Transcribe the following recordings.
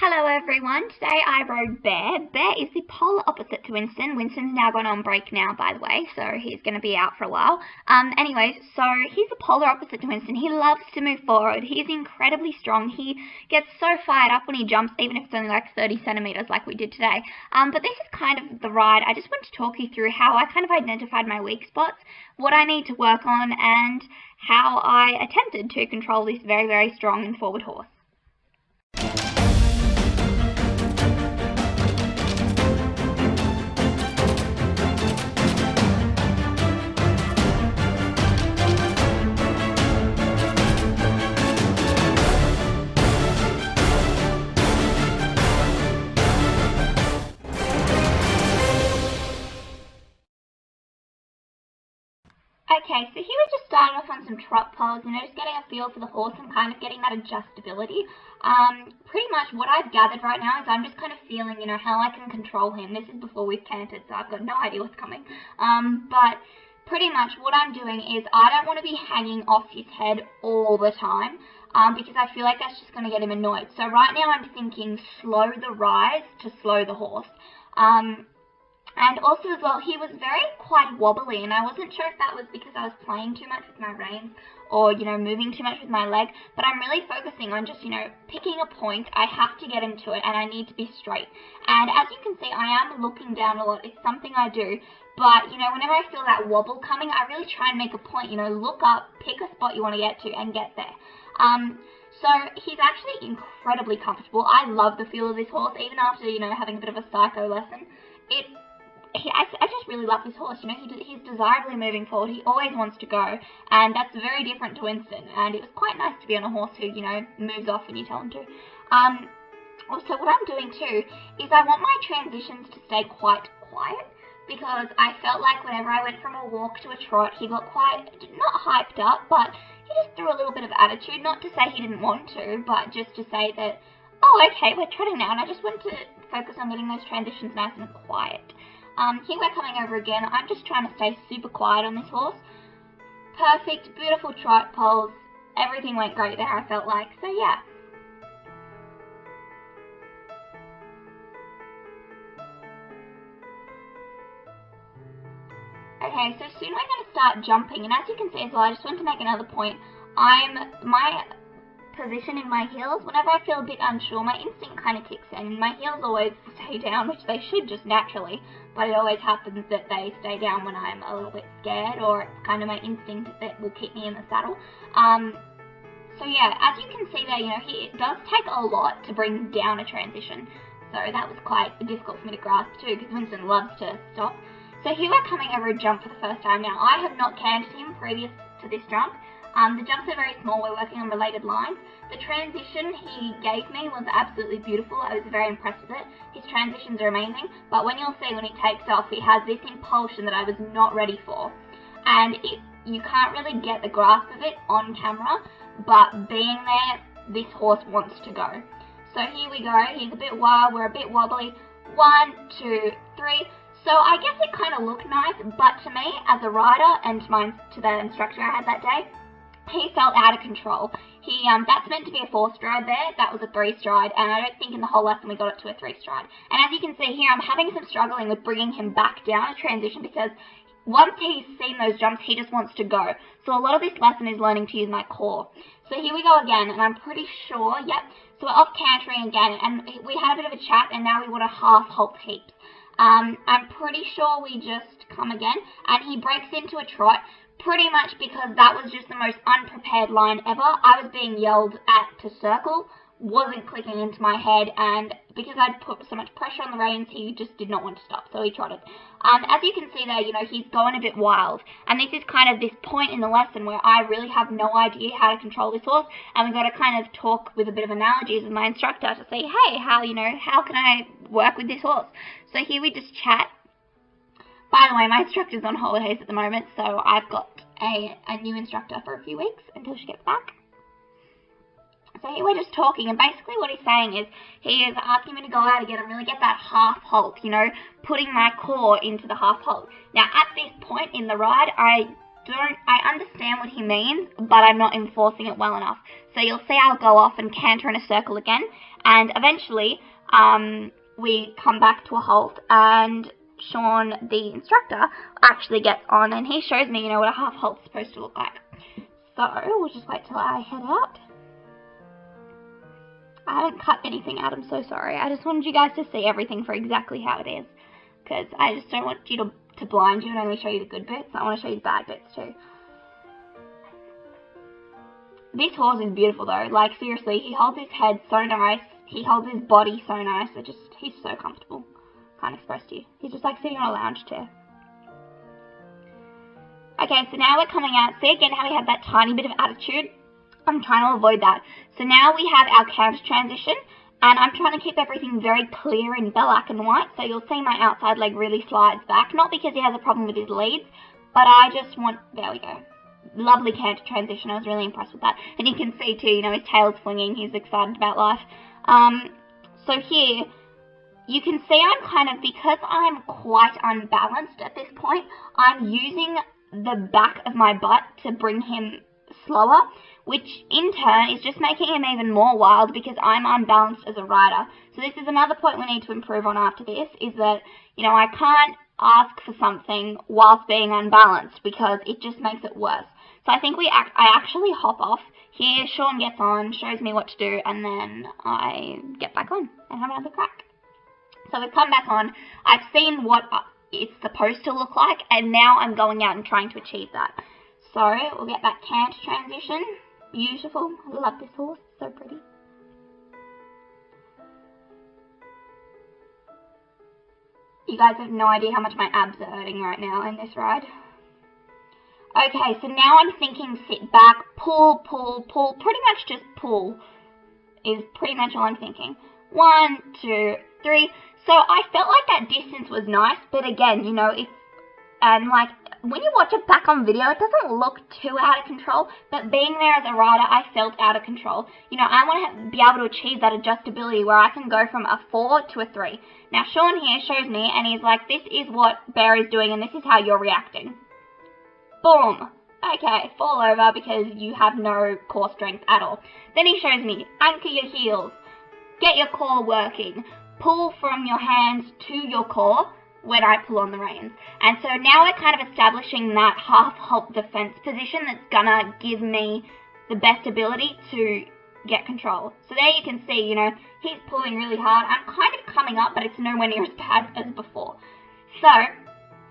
Hello everyone, today I rode Bear. Bear is the polar opposite to Winston. Winston's now gone on break now, by the way, so he's going to be out for a while. Anyways, so he's the polar opposite to Winston. He loves to move forward. He's incredibly strong. He gets so fired up when he jumps, even if it's only like 30 centimeters like we did today. But this is kind of the ride. I just want to talk you through how I kind of identified my weak spots, what I need to work on, and how I attempted to control this very, very strong and forward horse. Okay, so here we just started off on some trot poles, just getting a feel for the horse and kind of getting that adjustability. Pretty much what I've gathered right now is I'm just kind of feeling, how I can control him. This is before we've cantered, so I've got no idea what's coming. But pretty much what I'm doing is I don't want to be hanging off his head all the time, because I feel like that's just going to get him annoyed. So right now I'm thinking slow the rise to slow the horse. And also as well, he was quite wobbly, and I wasn't sure if that was because I was playing too much with my reins or, moving too much with my leg, but I'm really focusing on just, picking a point. I have to get him to it, and I need to be straight. And as you can see, I am looking down a lot. It's something I do, but, whenever I feel that wobble coming, I really try and make a point, look up, pick a spot you want to get to, and get there. So he's actually incredibly comfortable. I love the feel of this horse, even after, having a bit of a psycho lesson. I just really love this horse. He's desirably moving forward. He always wants to go, and that's very different to Winston. And it was quite nice to be on a horse who, moves off when you tell him to. Also, what I'm doing too is I want my transitions to stay quite quiet, because I felt like whenever I went from a walk to a trot, he got quite, not hyped up, but he just threw a little bit of attitude. Not to say he didn't want to, but just to say that, oh, okay, we're trotting now, and I just want to focus on getting those transitions nice and quiet. Here we're coming over again. I'm just trying to stay super quiet on this horse. Perfect, beautiful trot poles. Everything went great there, I felt like. So yeah. Okay, so soon we're going to start jumping, and as you can see as well, I just want to make another point. My position in my heels, whenever I feel a bit unsure, my instinct kind of kicks in. My heels always stay down, which they should just naturally, but it always happens that they stay down when I'm a little bit scared, or it's kind of my instinct that will keep me in the saddle. So yeah, as you can see there, it does take a lot to bring down a transition, so that was quite difficult for me to grasp too, because Winston loves to stop. So here we're coming over a jump for the first time. Now, I have not canted him previous to this jump. The jumps are very small. We're working on related lines. The transition he gave me was absolutely beautiful. I was very impressed with it. His transitions are amazing, but when you'll see when he takes off, he has this impulsion that I was not ready for. And you can't really get the grasp of it on camera, but being there, this horse wants to go. So here we go. He's a bit wild. We're a bit wobbly. 1, 2, 3. So I guess it kind of looked nice, but to me, as a rider, and to the instructor I had that day, he felt out of control. That's meant to be a 4-stride there. That was a 3-stride, and I don't think in the whole lesson we got it to a 3-stride. And as you can see here, I'm having some struggling with bringing him back down a transition, because once he's seen those jumps, he just wants to go. So a lot of this lesson is learning to use my core. So here we go again, and I'm pretty sure, yep. So we're off cantering again, and we had a bit of a chat, and now we want to half halt heaps. I'm pretty sure we just come again, and he breaks into a trot, pretty much because that was just the most unprepared line ever. I was being yelled at to circle, wasn't clicking into my head, and because I'd put so much pressure on the reins, he just did not want to stop, so he trotted. As you can see there, he's going a bit wild, and this is kind of this point in the lesson where I really have no idea how to control this horse, and we've got to kind of talk with a bit of analogies with my instructor to say, hey, how can I work with this horse? So here we just chat. By the way, my instructor's on holidays at the moment, so I've got a new instructor for a few weeks until she gets back. So here we're just talking, and basically what he's saying is he is asking me to go out again and really get that half halt, putting my core into the half halt. Now, at this point in the ride, I understand what he means, but I'm not enforcing it well enough. So you'll see I'll go off and canter in a circle again, And eventually, we come back to a halt, and Sean, the instructor, actually gets on, and he shows me, you know, what a half halt's supposed to look like. So, we'll just wait till I head out. I haven't cut anything out, I'm so sorry. I just wanted you guys to see everything for exactly how it is, because I just don't want you to blind you and only show you the good bits. I want to show you the bad bits too. This horse is beautiful though, like seriously, he holds his head so nice, he holds his body so nice, he's so comfortable. Can't express to you. He's just like sitting on a lounge chair. Okay, so now we're coming out. See again how he had that tiny bit of attitude? I'm trying to avoid that. So now we have our canter transition, and I'm trying to keep everything very clear in black and white, so you'll see my outside leg really slides back, not because he has a problem with his leads, but I just want, there we go. Lovely canter transition, I was really impressed with that. And you can see too, you know, his tail's flinging, he's excited about life. So here, you can see I'm kind of, because I'm quite unbalanced at this point, I'm using the back of my butt to bring him slower, which in turn is just making him even more wild because I'm unbalanced as a rider. So this is another point we need to improve on after this, is that, you know, I can't ask for something whilst being unbalanced because it just makes it worse. So I think I actually hop off. Here, Sean gets on, shows me what to do, and then I get back on and have another crack. So we've come back on. I've seen what it's supposed to look like, and now I'm going out and trying to achieve that. So we'll get that canter transition. Beautiful. I love this horse. So pretty. You guys have no idea how much my abs are hurting right now in this ride. Okay, so now I'm thinking sit back, pull, pull, pull. Pretty much just pull is pretty much all I'm thinking. 1, 2, 3. So I felt like that distance was nice, but again, you know, like, when you watch it back on video, it doesn't look too out of control, but being there as a rider, I felt out of control. You know, I want to be able to achieve that adjustability where I can go from a 4 to a 3. Now, Sean here shows me, and he's like, this is what Bear is doing, and this is how you're reacting. Boom. Okay, fall over because you have no core strength at all. Then he shows me, anchor your heels, get your core working, pull from your hands to your core when I pull on the reins. And so now we're kind of establishing that half-halt defense position that's gonna give me the best ability to get control. So there you can see, you know, he's pulling really hard. I'm kind of coming up, but it's nowhere near as bad as before. So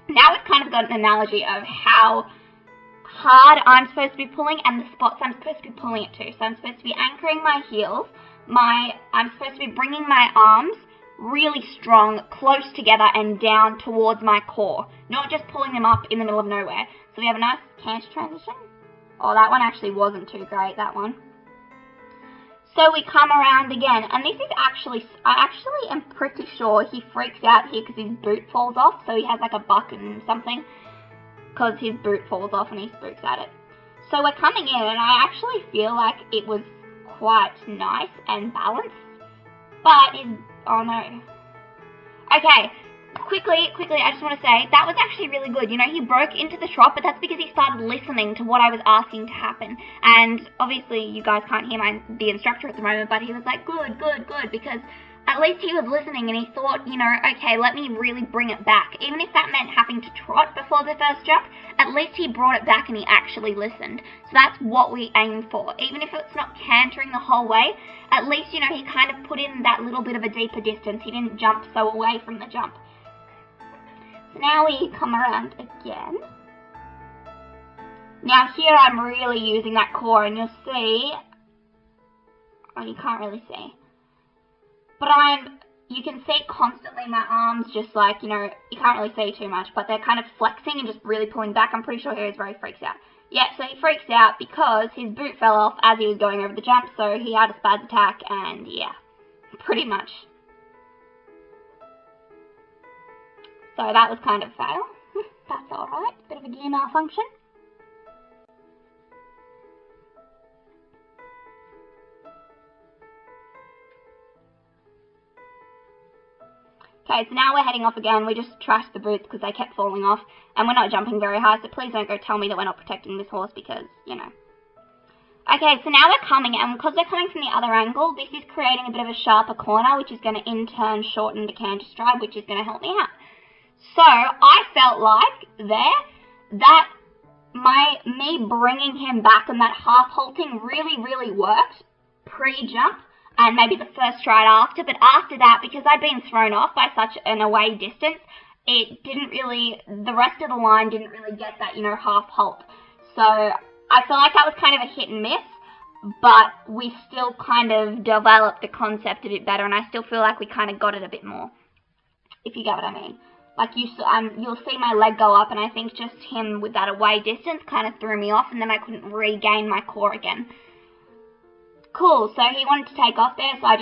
now we've kind of got an analogy of how hard I'm supposed to be pulling and the spots I'm supposed to be pulling it to. So I'm supposed to be anchoring my heels. I'm supposed to be bringing my arms really strong, close together and down towards my core, not just pulling them up in the middle of nowhere. So we have a nice canter transition. Oh, that one actually wasn't too great, that one. So we come around again, and this is actually, I actually am pretty sure he freaks out here because his boot falls off, so he has like a buck and something, because his boot falls off and he spooks at it. So we're coming in, and I actually feel like it was quite nice and balanced, but oh no. Okay, quickly, I just want to say, that was actually really good. You know, he broke into the trot, but that's because he started listening to what I was asking to happen. And obviously, you guys can't hear the instructor at the moment, but he was like, good, good, good, because at least he was listening and he thought, you know, okay, let me really bring it back. Even if that meant having to trot before the first jump, at least he brought it back and he actually listened. So that's what we aim for. Even if it's not cantering the whole way, at least, you know, he kind of put in that little bit of a deeper distance. He didn't jump so away from the jump. So now we come around again. Now here I'm really using that core, and you'll see, oh, you can't really see, but you can see constantly my arms just like, you know, you can't really see too much, but they're kind of flexing and just really pulling back. I'm pretty sure he's very freaks out. Yeah, so he freaks out because his boot fell off as he was going over the jump, so he had a spaz attack, and yeah, pretty much. So that was kind of a fail. That's alright, bit of a gear malfunction. Okay, so now we're heading off again. We just trashed the boots because they kept falling off, and we're not jumping very high, so please don't go tell me that we're not protecting this horse because, you know. Okay, so now we're coming, and because we're coming from the other angle, this is creating a bit of a sharper corner, which is going to in turn shorten the canter stride, which is going to help me out. So I felt like there that me bringing him back and that half halting really worked pre-jump and maybe the first stride after, but after that, because I'd been thrown off by such an away distance, it didn't really, the rest of the line didn't really get that, half halt. So I feel like that was kind of a hit and miss, but we still kind of developed the concept a bit better, and I still feel like we kind of got it a bit more, if you get what I mean. Like you'll see my leg go up, and I think just him with that away distance kind of threw me off, and then I couldn't regain my core again. Cool, so he wanted to take off there, so I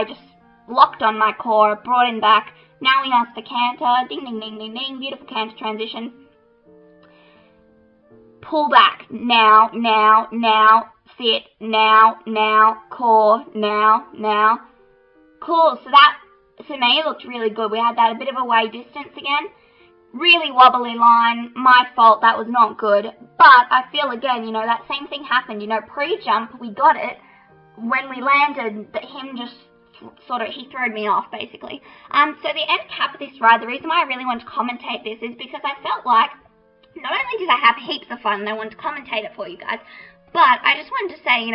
just locked on my core, brought him back. Now he has the canter, ding, ding, ding, ding, ding, beautiful canter transition. Pull back, now, sit, now, core, now. Cool, so that, to me, looked really good. We had that a bit of a way distance again. Really wobbly line, my fault, that was not good. But I feel again, that same thing happened, pre-jump, we got it. When we landed, him just he threw me off, basically. So the end cap of this ride, the reason why I really wanted to commentate this is because I felt like, not only did I have heaps of fun and I wanted to commentate it for you guys, but I just wanted to say,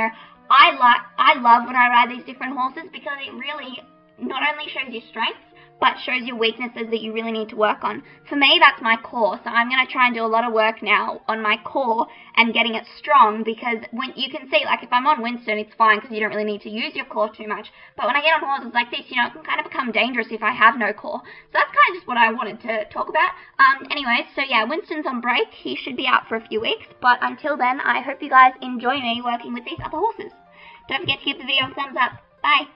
I love when I ride these different horses because it really not only shows your strengths, but shows your weaknesses that you really need to work on. For me, that's my core, so I'm going to try and do a lot of work now on my core and getting it strong, because when you can see, like if I'm on Winston, it's fine because you don't really need to use your core too much, but when I get on horses like this, it can kind of become dangerous if I have no core. So that's kind of just what I wanted to talk about. Anyway, so yeah, Winston's on break. He should be out for a few weeks, but until then, I hope you guys enjoy me working with these other horses. Don't forget to give the video a thumbs up. Bye!